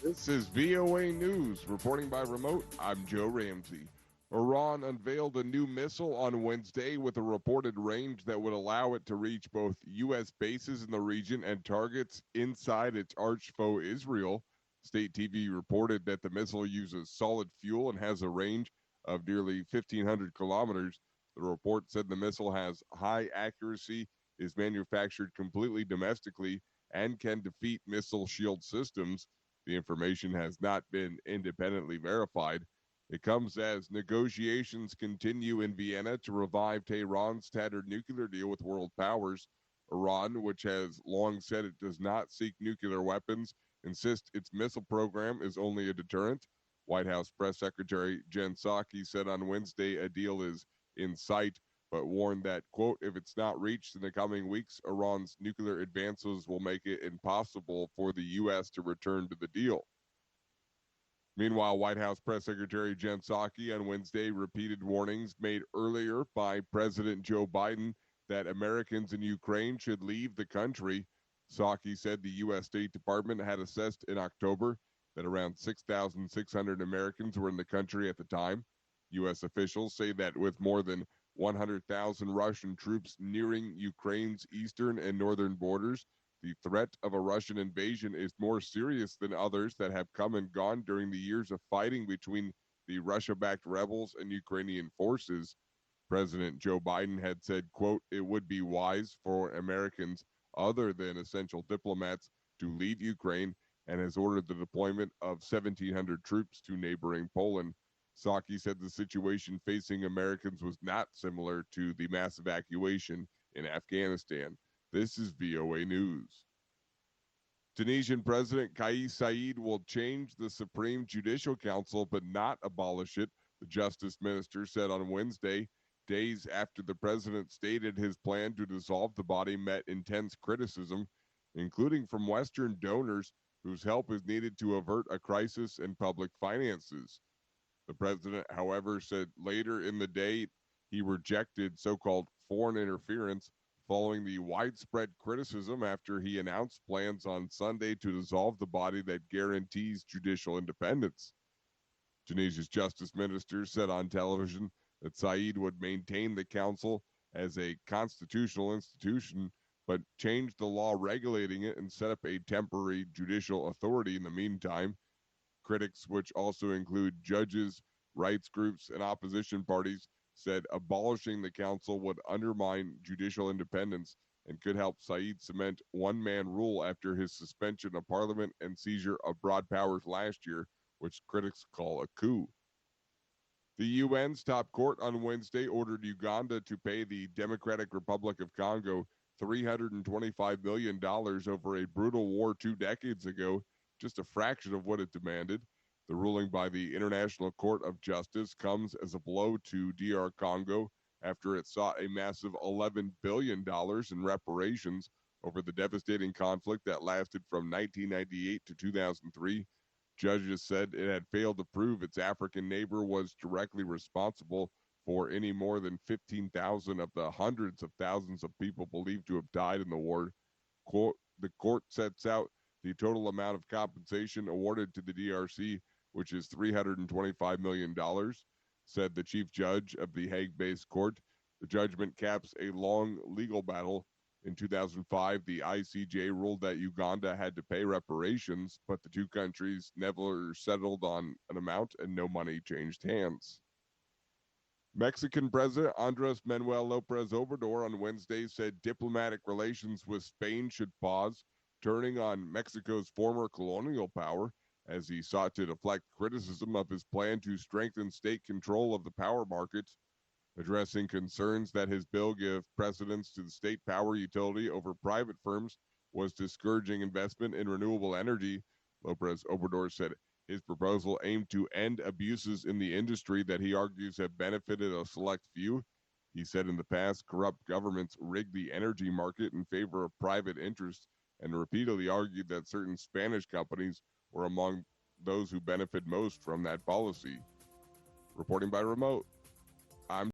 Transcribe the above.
This is VOA News. Reporting by remote, I'm Joe Ramsey. Iran unveiled a new missile on Wednesday with a reported range that would allow it to reach both U.S. bases in the region and targets inside its arch foe Israel. State TV reported that the missile uses solid fuel and has a range of nearly 1,500 kilometers. The report said the missile has high accuracy, is manufactured completely domestically, and can defeat missile shield systems. The information has not been independently verified. It comes as negotiations continue in Vienna to revive Tehran's tattered nuclear deal with world powers. Iran, which has long said it does not seek nuclear weapons, insists its missile program is only a deterrent. White House Press Secretary Jen Psaki said on Wednesday a deal is in sight, but warned that, quote, if it's not reached in the coming weeks, Iran's nuclear advances will make it impossible for the U.S. to return to the deal. Meanwhile, White House Press Secretary Jen Psaki on Wednesday repeated warnings made earlier by President Joe Biden that Americans in Ukraine should leave the country. Psaki said the U.S. State Department had assessed in October that around 6,600 Americans were in the country at the time. U.S. officials say that with more than 100,000 Russian troops nearing Ukraine's eastern and northern borders, the threat of a Russian invasion is more serious than others that have come and gone during the years of fighting between the Russia-backed rebels and Ukrainian forces. President Joe Biden had said, quote, it would be wise for Americans other than essential diplomats to leave Ukraine, and has ordered the deployment of 1,700 troops to neighboring Poland. Psaki said the situation facing Americans was not similar to the mass evacuation in Afghanistan. This is VOA News. Tunisian President Kais Saied will change the Supreme Judicial Council but not abolish it, the Justice Minister said on Wednesday. Days after the president stated his plan to dissolve the body met intense criticism, including from Western donors whose help is needed to avert a crisis in public finances. The president, however, said later in the day he rejected so-called foreign interference following the widespread criticism after he announced plans on Sunday to dissolve the body that guarantees judicial independence. Tunisia's justice minister said on television that Saied would maintain the council as a constitutional institution, but change the law regulating it and set up a temporary judicial authority in the meantime. Critics, which also include judges, rights groups, and opposition parties, said abolishing the council would undermine judicial independence and could help Saied cement one-man rule after his suspension of parliament and seizure of broad powers last year, which critics call a coup. The UN's top court on Wednesday ordered Uganda to pay the Democratic Republic of Congo $325 million over a brutal war 2 decades ago, just a fraction of what it demanded. The ruling by the International Court of Justice comes as a blow to DR Congo after it sought a massive $11 billion in reparations over the devastating conflict that lasted from 1998 to 2003. Judges said it had failed to prove its African neighbor was directly responsible for any more than 15,000 of the hundreds of thousands of people believed to have died in the war. The court sets out the total amount of compensation awarded to the DRC, which is $325 million, said the chief judge of the Hague-based court. The judgment caps a long legal battle. In 2005, the ICJ ruled that Uganda had to pay reparations, but the two countries never settled on an amount and no money changed hands. Mexican President Andres Manuel López Obrador on Wednesday said diplomatic relations with Spain should pause, turning on Mexico's former colonial power as he sought to deflect criticism of his plan to strengthen state control of the power markets. Addressing concerns that his bill give precedence to the state power utility over private firms was discouraging investment in renewable energy, López Obrador said his proposal aimed to end abuses in the industry that he argues have benefited a select few. He said in the past, corrupt governments rigged the energy market in favor of private interests and repeatedly argued that certain Spanish companies were among those who benefit most from that policy. Reporting by remote,